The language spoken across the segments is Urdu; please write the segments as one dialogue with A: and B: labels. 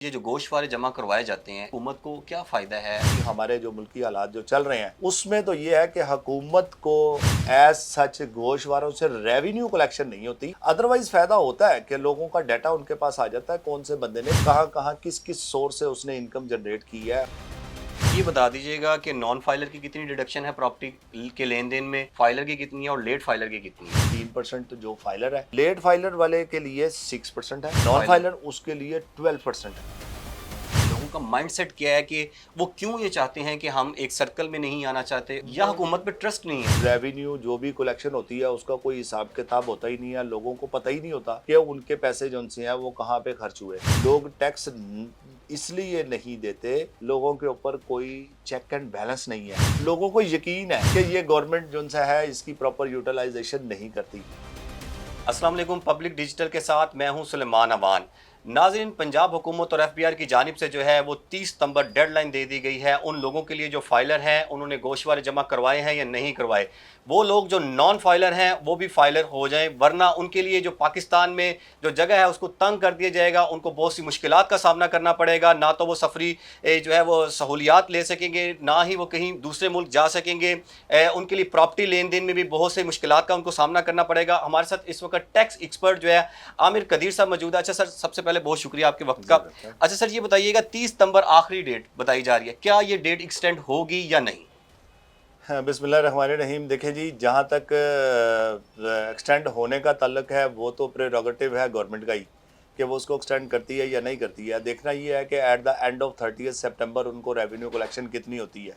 A: یہ جو گوشوارے جمع کروائے جاتے ہیں حکومت کو کیا فائدہ ہے؟
B: ہمارے جو ملکی حالات جو چل رہے ہیں اس میں تو یہ ہے کہ حکومت کو ایز سچ گوشواروں سے ریونیو کلیکشن نہیں ہوتی، ادروائز فائدہ ہوتا ہے کہ لوگوں کا ڈیٹا ان کے پاس آ جاتا ہے، کون سے بندے نے کہاں کہاں کس کس سورس سے اس نے انکم جنریٹ کی ہے۔
A: یہ بتا دیجیے گا کہ نان فائلر کی کتنی ڈیڈکشن ہے پراپرٹی کے لین دین میں، فائلر کی کتنی ہے اور لیٹ فائلر کی کتنی ہے؟
B: 3% جو فائلر ہے، لیٹ فائلر والے کے لیے 6% ہے، نان فائلر اس کے لیے 12% ہے۔
A: لوگوں کا مائنڈ سیٹ کیا ہے کہ وہ کیوں یہ چاہتے ہیں کہ ہم ایک سرکل میں نہیں آنا چاہتے، یا حکومت پہ ٹرسٹ نہیں ہے؟
B: ریونیو جو بھی کلیکشن ہوتی ہے اس کا کوئی حساب کتاب ہوتا ہی نہیں ہے، لوگوں کو پتہ ہی نہیں ہوتا کہ ان کے پیسے جو سے ہیں وہ کہاں پہ خرچ ہوئے۔ لوگ ٹیکس اس لیے نہیں دیتے، لوگوں کے اوپر کوئی چیک اینڈ بیلنس نہیں ہے، لوگوں کو یقین ہے کہ یہ گورنمنٹ جو ہے اس کی پراپر یوٹیلائزیشن نہیں کرتی۔
A: السلام علیکم، پبلک ڈیجیٹل کے ساتھ میں ہوں سلیمان امان۔ ناظرین، پنجاب حکومت اور ایف بی آر کی جانب سے جو ہے وہ 30 ستمبر ڈیڈ لائن دے دی گئی ہے ان لوگوں کے لیے جو فائلر ہیں، انہوں نے گوشوارے جمع کروائے ہیں یا نہیں کروائے۔ وہ لوگ جو نان فائلر ہیں وہ بھی فائلر ہو جائیں، ورنہ ان کے لیے جو پاکستان میں جو جگہ ہے اس کو تنگ کر دیا جائے گا، ان کو بہت سی مشکلات کا سامنا کرنا پڑے گا، نہ تو وہ سفری جو ہے وہ سہولیات لے سکیں گے، نہ ہی وہ کہیں دوسرے ملک جا سکیں گے۔ ان کے لیے پراپرٹی لین دین میں بھی بہت سے مشکلات کا ان کو سامنا کرنا پڑے گا۔ ہمارے ساتھ اس وقت ٹیکس ایکسپرٹ جو ہے عامر قدیر صاحب موجود ہے۔ اچھا سر، سب سے پہلے بہت شکریہ آپ کے وقت کا۔ اچھا سر، یہ بتائیے گا 30 ستمبر آخری ڈیٹ بتائی جا رہی ہے، کیا یہ ڈیٹ ایکسٹینڈ ہوگی یا نہیں؟
B: بسم اللہ الرحمن الرحیم۔ دیکھیں جی، جہاں تک ایکسٹینڈ ہونے کا تعلق ہے وہ تو پریروگیٹو ہے گورنمنٹ کا ہی کہ وہ اس کو ایکسٹینڈ کرتی ہے یا نہیں کرتی ہے۔ دیکھنا یہ ہے کہ at the end of 30 September ان کو ریونیو کلیکشن کتنی ہوتی ہے،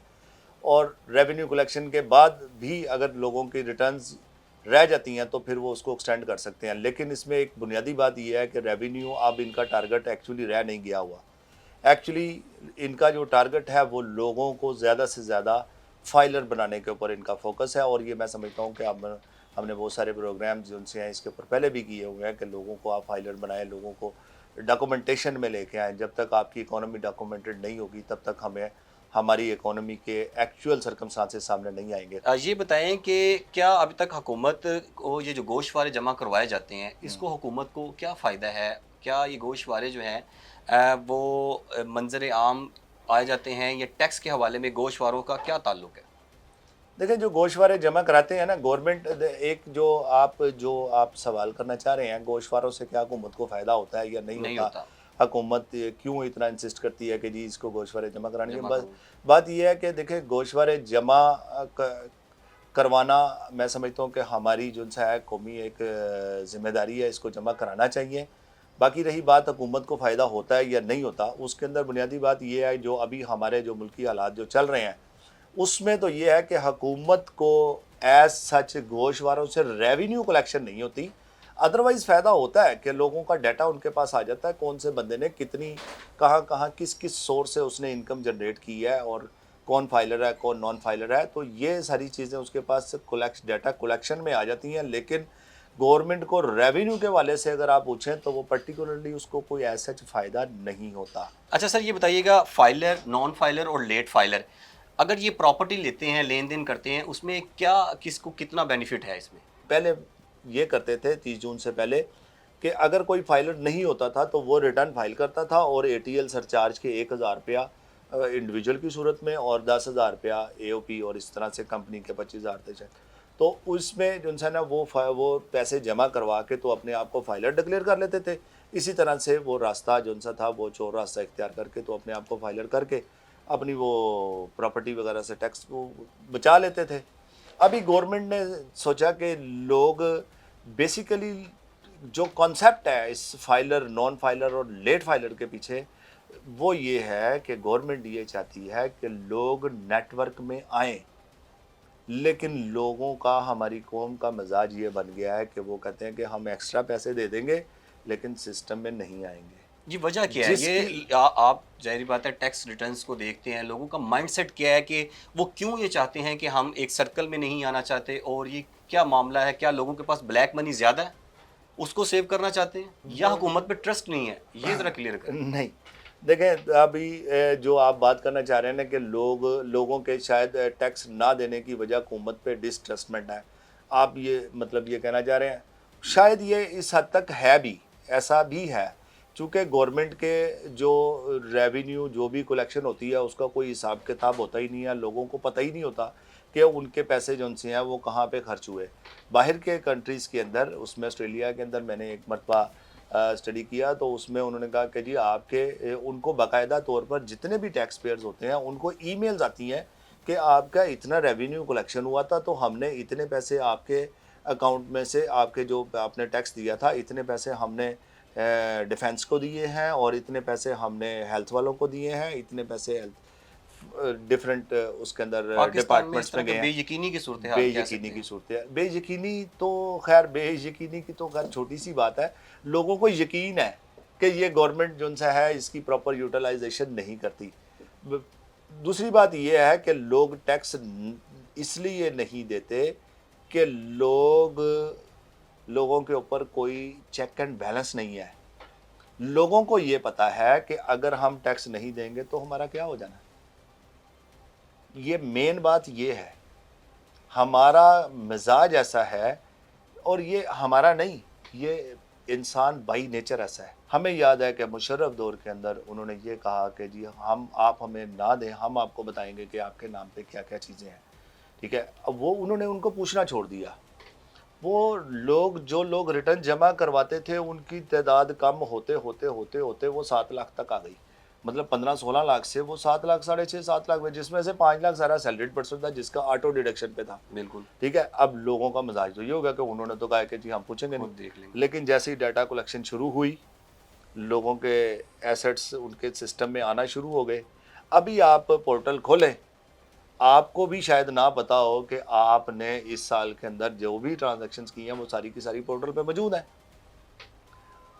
B: اور ریونیو کلیکشن کے بعد بھی اگر لوگوں کی ریٹرنز رہ جاتی ہیں تو پھر وہ اس کو ایکسٹینڈ کر سکتے ہیں۔ لیکن اس میں ایک بنیادی بات یہ ہے کہ ریونیو اب ان کا ٹارگٹ ایکچولی رہ نہیں گیا ہوا۔ ایکچولی ان کا جو ٹارگٹ ہے وہ لوگوں کو زیادہ سے زیادہ فائلر بنانے کے اوپر ان کا فوکس ہے، اور یہ میں سمجھتا ہوں کہ ہم نے بہت سارے پروگرامز جو ان سے ہیں اس کے اوپر پہلے بھی کیے ہوئے ہیں کہ لوگوں کو آپ فائلر بنائیں، لوگوں کو ڈاکومنٹیشن میں لے کے آئیں۔ جب تک آپ کی اکانومی ڈاکومنٹڈ نہیں ہوگی تب تک ہماری اکانومی کے ایکچوئل سرکمسٹانسز سامنے نہیں آئیں گے۔
A: یہ بتائیں کہ کیا ابھی تک حکومت کو یہ جو گوشوارے جمع کروائے جاتے ہیں اس کو حکومت کو کیا فائدہ ہے؟ کیا یہ گوشوارے جو ہیں وہ منظر عام آئے جاتے ہیں، یا ٹیکس کے حوالے میں گوشواروں کا کیا تعلق ہے؟
B: دیکھیں، جو گوشوارے جمع کراتے ہیں نا گورنمنٹ، ایک جو آپ سوال کرنا چاہ رہے ہیں گوشواروں سے کیا حکومت کو فائدہ ہوتا ہے یا نہیں ہوتا، حکومت کیوں اتنا انسسٹ کرتی ہے کہ جی اس کو گوشوارے جمع کرانے کے؟ بات یہ ہے کہ دیکھیں، گوشوارے جمع کروانا میں سمجھتا ہوں کہ ہماری جو ہے قومی ایک ذمہ داری ہے، اس کو جمع کرانا چاہیے۔ باقی رہی بات حکومت کو فائدہ ہوتا ہے یا نہیں ہوتا، اس کے اندر بنیادی بات یہ ہے جو ابھی ہمارے جو ملکی حالات جو چل رہے ہیں اس میں تو یہ ہے کہ حکومت کو ایز سچ گوشواروں سے ریونیو کلیکشن نہیں ہوتی، ادروائز فائدہ ہوتا ہے کہ لوگوں کا ڈیٹا ان کے پاس آ جاتا ہے، کون سے بندے نے کتنی کہاں کہاں کس کس سورس سے اس نے انکم جنریٹ کی ہے، اور کون فائلر ہے کون نان فائلر ہے، تو یہ ساری چیزیں اس کے پاس ڈیٹا کلیکشن میں آ جاتی ہیں۔ لیکن گورنمنٹ کو ریونیو کے والے سے اگر آپ پوچھیں تو وہ پرٹیکولرلی اس کو کوئی ایز سچ فائدہ نہیں ہوتا۔
A: اچھا سر، یہ بتائیے گا فائلر، نان فائلر اور لیٹ فائلر اگر یہ پراپرٹی لیتے ہیں، لین دین کرتے ہیں، اس میں کیا کس کو کتنا بینیفٹ ہے اس میں؟
B: پہلے یہ کرتے تھے 30 جون سے پہلے کہ اگر کوئی فائلر نہیں ہوتا تھا تو وہ ریٹرن فائل کرتا تھا، اور اے ٹی ایل سرچارج کے 1000 روپیہ انڈیویجول کی صورت میں اور 10,000 روپیہ اے او پی، اور اس طرح سے کمپنی کے 25,000 تھے چیک، تو اس میں جو ہے نا وہ پیسے جمع کروا کے تو اپنے آپ کو فائلر ڈکلیئر کر لیتے تھے۔ اسی طرح سے وہ راستہ جو سا تھا وہ چور راستہ اختیار کر کے تو اپنے آپ کو فائلر کر کے اپنی وہ پراپرٹی وغیرہ سے ٹیکس کو بچا لیتے تھے۔ ابھی گورنمنٹ نے سوچا کہ لوگ بیسیکلی جو کانسیپٹ ہے اس فائلر، نان فائلر اور لیٹ فائلر کے پیچھے، وہ یہ ہے کہ گورنمنٹ یہ چاہتی ہے کہ لوگ نیٹ ورک میں آئیں، لیکن لوگوں کا، ہماری قوم کا مزاج یہ بن گیا ہے کہ وہ کہتے ہیں کہ ہم ایکسٹرا پیسے دے دیں گے لیکن سسٹم میں نہیں آئیں گے۔
A: یہ وجہ کیا ہے؟ یہ آپ ظاہری بات ہے ٹیکس ریٹرنز کو دیکھتے ہیں، لوگوں کا مائنڈ سیٹ کیا ہے کہ وہ کیوں یہ چاہتے ہیں کہ ہم ایک سرکل میں نہیں آنا چاہتے، اور یہ کیا معاملہ ہے؟ کیا لوگوں کے پاس بلیک منی زیادہ ہے، اس کو سیو کرنا چاہتے ہیں، یا حکومت پہ ٹرسٹ نہیں ہے؟ یہ ذرا کلیئر کریں۔
B: نہیں، دیکھیں، ابھی جو آپ بات کرنا چاہ رہے ہیں نا کہ لوگوں کے شاید ٹیکس نہ دینے کی وجہ حکومت پہ ڈسٹرسٹمنٹ ہے، آپ یہ کہنا چاہ رہے ہیں، شاید یہ اس حد تک ہے بھی، ایسا بھی ہے چونکہ گورنمنٹ کے جو ریونیو جو بھی کلیکشن ہوتی ہے اس کا کوئی حساب کتاب ہوتا ہی نہیں ہے, لوگوں کو پتہ ہی نہیں ہوتا کہ ان کے پیسے جو ان سے ہیں وہ کہاں پہ خرچ ہوئے. باہر کے کنٹریز کے اندر, اس میں آسٹریلیا کے اندر میں نے ایک مرتبہ اسٹڈی کیا تو اس میں انہوں نے کہا کہ جی آپ کے ان کو باقاعدہ طور پر جتنے بھی ٹیکس پیئرز ہوتے ہیں ان کو ای میلز آتی ہیں کہ آپ کا اتنا ریونیو کلیکشن ہوا تھا تو ہم نے اتنے پیسے آپ کے اکاؤنٹ میں سے, آپ کے جو آپ نے ٹیکس دیا تھا اتنے پیسے ہم نے ڈیفینس کو دیے ہیں, اور اتنے پیسے ہم نے ہیلتھ والوں کو دیے ہیں, اتنے پیسے ڈفرینٹ اس کے اندر ڈپارٹمنٹس میں گئے ہیں.
A: بے یقینی کی صورتحال
B: بے یقینی کی صورتحال, بے یقینی تو خیر بے یقینی کی تو خیر چھوٹی سی بات ہے, لوگوں کو یقین ہے کہ یہ گورنمنٹ جو سا ہے اس کی پراپر یوٹیلائزیشن نہیں کرتی. دوسری بات یہ ہے کہ لوگ ٹیکس اس لیے نہیں دیتے کہ لوگوں کے اوپر کوئی چیک اینڈ بیلنس نہیں ہے. لوگوں کو یہ پتا ہے کہ اگر ہم ٹیکس نہیں دیں گے تو ہمارا کیا ہو جانا ہے. یہ مین بات یہ ہے, ہمارا مزاج ایسا ہے, اور یہ ہمارا نہیں, یہ انسان بائی نیچر ایسا ہے. ہمیں یاد ہے کہ مشرف دور کے اندر انہوں نے یہ کہا کہ جی آپ ہمیں نہ دیں, ہم آپ کو بتائیں گے کہ آپ کے نام پہ کیا کیا چیزیں ہیں, ٹھیک ہے. اب وہ انہوں نے ان کو پوچھنا چھوڑ دیا. وہ جو لوگ ریٹرن جمع کرواتے تھے ان کی تعداد کم ہوتے وہ 7 لاکھ تک آ گئی. مطلب 15-16 لاکھ سے وہ 7 لاکھ 6.5-7 لاکھ میں, جس میں سے 5 لاکھ سارا سیلریڈ پرسن تھا جس کا آٹو ڈیڈکشن پہ تھا.
A: بالکل
B: ٹھیک ہے. اب لوگوں کا مزاج تو یہ ہوگا کہ انہوں نے تو کہا کہ جی ہم پوچھیں گے نہیں,
A: دیکھ لیں گے.
B: لیکن جیسے ہی ڈیٹا کلیکشن شروع ہوئی, لوگوں کے ایسٹس ان کے سسٹم میں آنا شروع ہو گئے. ابھی آپ پورٹل کھولیں, آپ کو بھی شاید نہ پتا ہو کہ آپ نے اس سال کے اندر جو بھی ٹرانزیکشنز کی ہیں وہ ساری کی ساری پورٹل پہ موجود ہیں.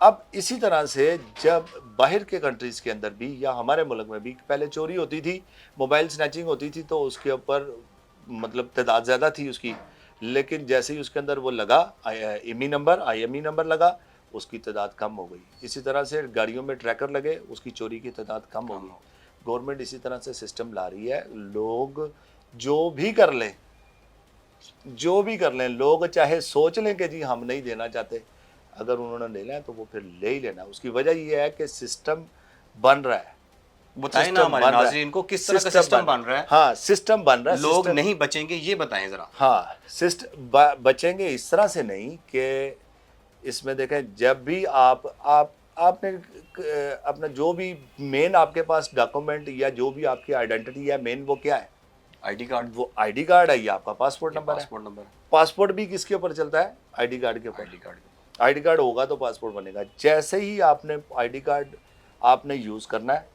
B: اب اسی طرح سے جب باہر کے کنٹریز کے اندر بھی یا ہمارے ملک میں بھی پہلے چوری ہوتی تھی, موبائل سنیچنگ ہوتی تھی تو اس کے اوپر مطلب تعداد زیادہ تھی اس کی, لیکن جیسے ہی اس کے اندر وہ لگا آئی ایم ای نمبر لگا, اس کی تعداد کم ہو گئی. اسی طرح سے گاڑیوں میں ٹریکر لگے, اس کی چوری کی تعداد کم ہو گئی. گورنمنٹ اسی طرح سے سسٹم لا رہی ہے. لوگ جو بھی کر لیں, لوگ چاہے سوچ لیں کہ جی ہم نہیں دینا چاہتے, اگر انہوں نے لینا ہے تو وہ پھر لے ہی لینا. اس کی وجہ یہ ہے کہ سسٹم بن رہا ہے.
A: بتائیں نا ہمارے ناظرین کو کس طرح کا سسٹم بن رہا ہے.
B: ہاں سسٹم بن رہا ہے.
A: لوگ نہیں بچیں گے, یہ بتائیں ذرا.
B: ہاں بچیں گے اس طرح سے نہیں کہ اس میں دیکھیں, جب بھی آپ نے اپنا جو بھی مین آپ کے پاس ڈاکومنٹ یا جو بھی آپ کی آئیڈینٹی ہے مین, وہ کیا ہے؟
A: I D card.
B: وہ آئی ڈی کارڈ ہے یا آپ کا پاسپورٹ نمبر ہے. پاسپورٹ بھی کس کے اوپر چلتا ہے؟ آئی ڈی کارڈ کے اوپر. آئی ڈی کارڈ ہوگا تو پاسپورٹ بنے گا. جیسے ہی آپ نے آئی ڈی کارڈ آپ نے یوز کرنا ہے,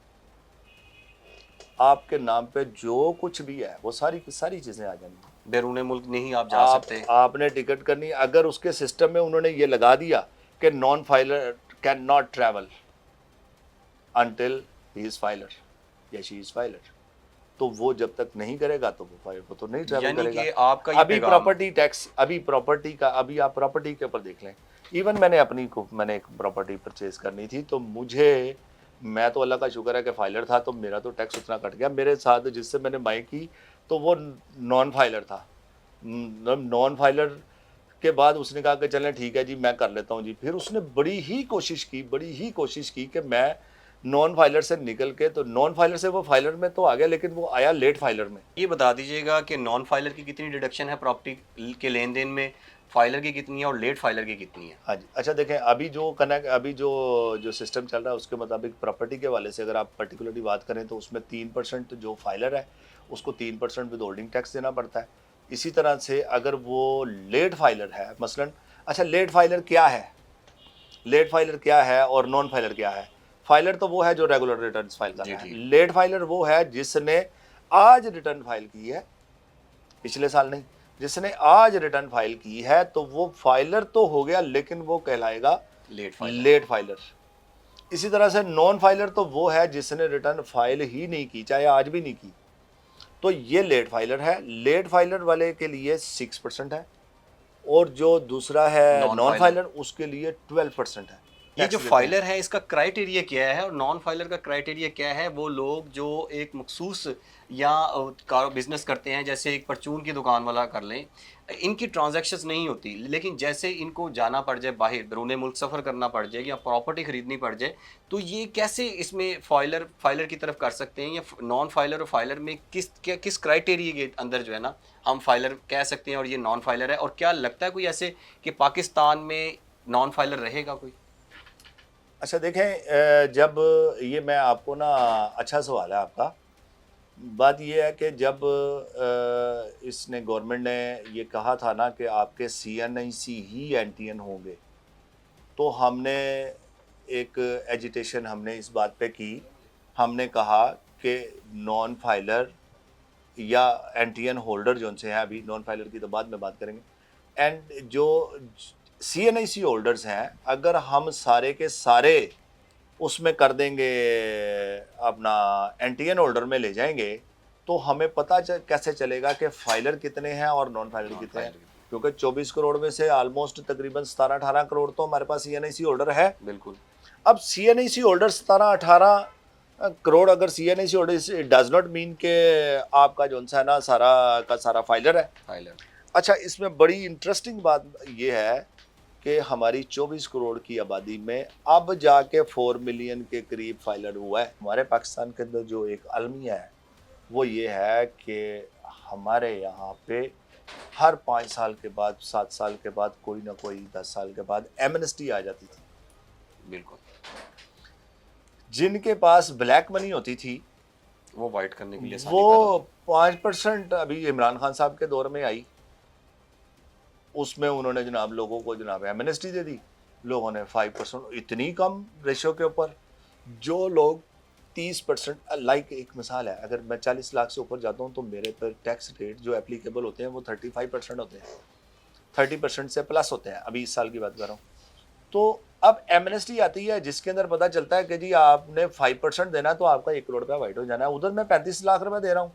B: آپ کے نام پہ جو کچھ بھی ہے وہ ساری کی ساری چیزیں آ جائیں گی.
A: بیرون ملک نہیں آپ جا سکتے.
B: آپ نے ٹکٹ کرنی, اگر اس کے سسٹم میں انہوں نے یہ لگا دیا کہ non filer can not travel until he is filer یا شی از فائلر, تو وہ جب تک نہیں کرے گا تو وہ تو نہیں ٹریول کرے گا.
A: آپ کا
B: ابھی پراپرٹی ٹیکس, ابھی آپ پراپرٹی کے اوپر دیکھ لیں. ایون میں نے ایک پراپرٹی پرچیز کرنی تھی تو میں تو اللہ کا شکر ہے کہ فائلر تھا تو میرا تو ٹیکس اتنا کٹ گیا. میرے ساتھ جس سے میں نے بائی کی تو وہ نان فائلر تھا. نان فائلر کے بعد اس نے کہا کہ چلیں ٹھیک ہے جی میں کر لیتا ہوں جی. پھر اس نے بڑی ہی کوشش کی کہ میں نان فائلر سے نکل کے, تو نان فائلر سے وہ فائلر میں تو آ گیا لیکن وہ آیا لیٹ فائلر میں.
A: یہ بتا دیجیے گا کہ نان فائلر کی کتنی ڈیڈکشن ہے پراپرٹی کے لین دین میں, فائلر کی کتنی ہے اور لیٹ فائلر کی کتنی ہے؟
B: ہاں جی. اچھا دیکھیں, ابھی جو سسٹم چل رہا ہے اس کے مطابق پراپرٹی کے والے سے اگر آپ پرٹیکولرلی بات کریں تو اس میں 3% جو فائلر ہے اس کو 3% ود ہولڈنگ ٹیکس دینا پڑتا ہے. اسی طرح سے اگر وہ لیٹ فائلر ہے مثلاً, اچھا لیٹ فائلر کیا ہے اور نان فائلر کیا ہے؟ فائلر تو وہ ہے جو ریگولر ریٹرنز فائل کر رہا ہے. لیٹ فائلر وہ ہے جس نے آج ریٹرن فائل کی ہے, پچھلے سال نہیں, جس نے آج ریٹرن فائل کی ہے تو وہ فائلر تو ہو گیا لیکن وہ کہلائے گا لیٹ فائلر. اسی طرح سے نان فائلر تو وہ ہے جس نے ریٹرن فائل ہی نہیں کی, چاہے آج بھی نہیں کی, تو یہ لیٹ فائلر ہے. لیٹ فائلر والے کے لیے 6% ہے, اور جو دوسرا ہے نان فائلر اس کے لیے 12% ہے.
A: یہ جو فائلر ہے اس کا کرائٹیریا کیا ہے اور نان فائلر کا کرائٹیریا کیا ہے؟ وہ لوگ جو ایک مخصوص یا بزنس کرتے ہیں، جیسے ایک پرچون کی دکان والا کر لیں، ان کی ٹرانزیکشنز نہیں ہوتی، لیکن جیسے ان کو جانا پڑ جائے، باہر بیرون ملک سفر کرنا پڑ جائے یا پراپرٹی خریدنی پڑ جائے، تو یہ کیسے اس میں فائلر کی طرف کر سکتے ہیں؟ یا نان فائلر اور فائلر میں کس کرائٹیریا کے اندر جو ہے نا ہم فائلر کہہ سکتے ہیں اور یہ نان فائلر ہے؟ اور کیا لگتا ہے کوئی ایسے کہ پاکستان میں نان فائلر رہے گا کوئی؟
B: اچھا دیکھیں، جب یہ میں آپ کو نا، اچھا سوال ہے آپ کا. بات یہ ہے کہ جب اس نے گورنمنٹ نے یہ کہا تھا نا کہ آپ کے CNIC ہی NTN ہوں گے، تو ہم نے ایک ایجیٹیشن ہم نے اس بات پہ کی. ہم نے کہا کہ نان فائلر یا NTN ہولڈر جو ان سے ہیں، ابھی نان فائلر کی تو بعد میں بات کریں گے، اینڈ جو CNIC ہولڈرز ہیں، اگر ہم سارے کے سارے اس میں کر دیں گے، اپنا NTN ہولڈر میں لے جائیں گے، تو ہمیں پتہ کیسے چلے گا کہ فائلر کتنے ہیں اور نان فائلر کتنے ہیں؟ کیونکہ 24 کروڑ میں سے آلموسٹ تقریباً 17-18 کروڑ تو ہمارے پاس CNIC ہولڈر ہے.
A: بالکل.
B: اب CNIC ہولڈر 17-18 کروڑ اگر CNIC holder does not mean کہ آپ کا جو ہے نا سارا کا سارا فائلر ہے. اچھا، اس میں بڑی انٹرسٹنگ بات یہ ہے کہ ہماری 24 کروڑ کی آبادی میں اب جا کے 4 ملین کے قریب فائلر ہوا ہے. ہمارے پاکستان کے اندر جو ایک المیہ ہے وہ یہ ہے کہ ہمارے یہاں پہ ہر 5 سال کے بعد، 7 سال کے بعد، کوئی نہ کوئی 10 سال کے بعد ایمنسٹی آ جاتی تھی.
A: بالکل.
B: جن کے پاس بلیک منی ہوتی تھی
A: وہ وائٹ کرنے کے لیے
B: وہ 5% ابھی عمران خان صاحب کے دور میں آئی، اس میں انہوں نے جناب لوگوں کو جناب ایمنسٹی دے دی. لوگوں نے 5%، اتنی کم ریشو کے اوپر جو لوگ 30%، لائک ایک مثال ہے، اگر میں 40 لاکھ سے اوپر جاتا ہوں تو میرے پر ٹیکس ریٹ جو اپلیکیبل ہوتے ہیں وہ 35% ہوتے ہیں، 30% سے پلس ہوتے ہیں. ابھی اس سال کی بات کر رہا ہوں. تو اب ایمنسٹی آتی ہے جس کے اندر پتہ چلتا ہے کہ جی آپ نے 5% دینا تو آپ کا 1 کروڑ روپیہ وائٹ ہو جانا ہے. ادھر میں 35 لاکھ روپے دے رہا ہوں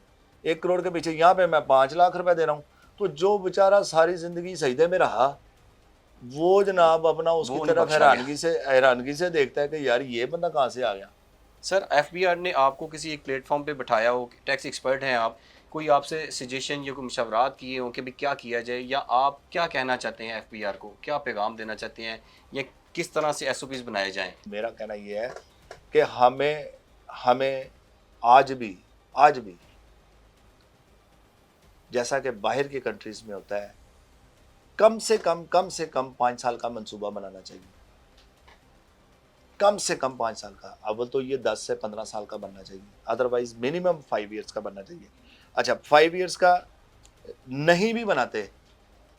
B: 1 کروڑ کے پیچھے، یہاں پہ میں 5 لاکھ روپے دے رہا ہوں. تو جو بیچارہ ساری زندگی سجدے میں رہا وہ جناب اپنا اس کی طرف حیرانگی سے دیکھتا ہے کہ یار یہ بندہ کہاں سے آ گیا.
A: سر FBR نے آپ کو کسی ایک پلیٹ فارم پہ بٹھایا ہو، ٹیکس ایکسپرٹ ہیں آپ، کوئی آپ سے سجیشن یا کوئی مشاورات کیے ہوں کہ بھی کیا کیا جائے، یا آپ کیا کہنا چاہتے ہیں FBR کو، کیا پیغام دینا چاہتے ہیں، یا کس طرح سے SOPs بنائے جائیں؟
B: میرا کہنا یہ ہے کہ ہمیں آج بھی جیسا کہ باہر کی کنٹریز میں ہوتا ہے، کم سے کم 5 سال کا منصوبہ بنانا چاہیے. کم سے کم 5 سال کا. اول تو یہ 10 سے 15 سال کا بننا چاہیے، ادروائز منیمم 5 ایئرس کا بننا چاہیے. اچھا 5 ایئرس کا نہیں بھی بناتے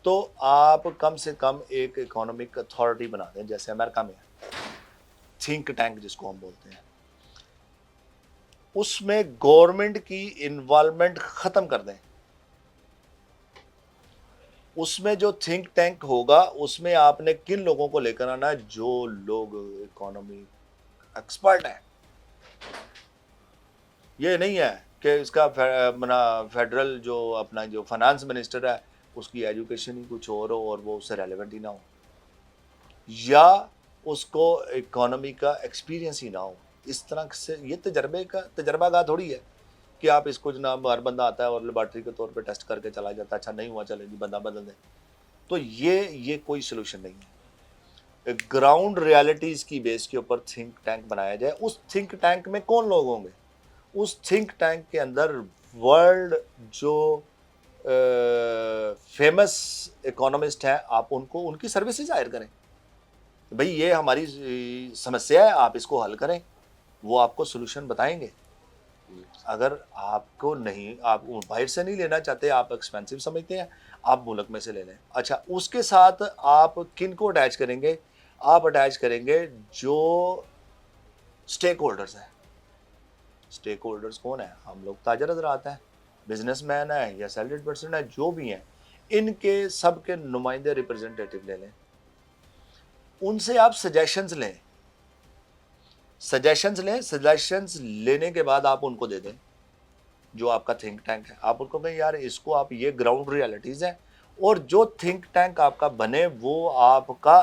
B: تو آپ کم سے کم ایک اکانومک اتھارٹی بنا دیں، جیسے امریکہ میں ہے تھنک ٹینک جس کو ہم بولتے ہیں. اس میں گورنمنٹ کی انوالومنٹ ختم کر دیں. اس میں جو تھنک ٹینک ہوگا اس میں آپ نے کن لوگوں کو لے کر آنا ہے؟ جو لوگ اکانومی ایکسپرٹ ہیں. یہ نہیں ہے کہ اس کا فیڈرل جو اپنا جو فائنانس منسٹر ہے اس کی ایجوکیشن ہی کچھ اور ہو اور وہ اس سے ریلیونٹ ہی نہ ہو، یا اس کو اکانومی کا ایکسپیرینس ہی نہ ہو. اس طرح سے یہ تجربہ گاہ تھوڑی ہے کہ آپ اس کو جناب ہر بندہ آتا ہے اور لیبارٹری کے طور پہ ٹیسٹ کر کے چلا جاتا ہے، اچھا نہیں ہوا چلے جی بندہ بدل دیں. تو یہ کوئی سلوشن نہیں ہے. گراؤنڈ ریالٹیز کی بیس کے اوپر تھنک ٹینک بنایا جائے. اس تھنک ٹینک میں کون لوگ ہوں گے؟ اس تھنک ٹینک کے اندر ورلڈ جو فیمس اکانومسٹ ہیں، آپ ان کی سروسز ہائر کریں. بھئی یہ ہماری سمسیا ہے، آپ اس کو حل کریں، وہ آپ کو سلوشن بتائیں گے. اگر آپ کو نہیں، آپ باہر سے نہیں لینا چاہتے، آپ ایکسپینسو سمجھتے ہیں، آپ ملک میں سے لے لیں. اچھا اس کے ساتھ آپ کن کو اٹیچ کریں گے؟ آپ اٹیچ کریں گے جو سٹیک ہولڈرز ہیں. سٹیک ہولڈرز کون ہیں؟ ہم لوگ تاجر حضرات ہیں، بزنس مین ہیں یا سیلریڈ پرسن ہیں، جو بھی ہیں، ان کے سب کے نمائندے ریپرزنٹیٹیو لے لیں. ان سے آپ سجیشنز لیں. سجیشنز لینے کے بعد آپ ان کو دے دیں جو آپ کا تھنک ٹینک ہے. آپ ان کو کہیں یار اس کو آپ، یہ گراؤنڈ ریالٹیز ہیں، اور جو تھنک ٹینک آپ کا بنے وہ آپ کا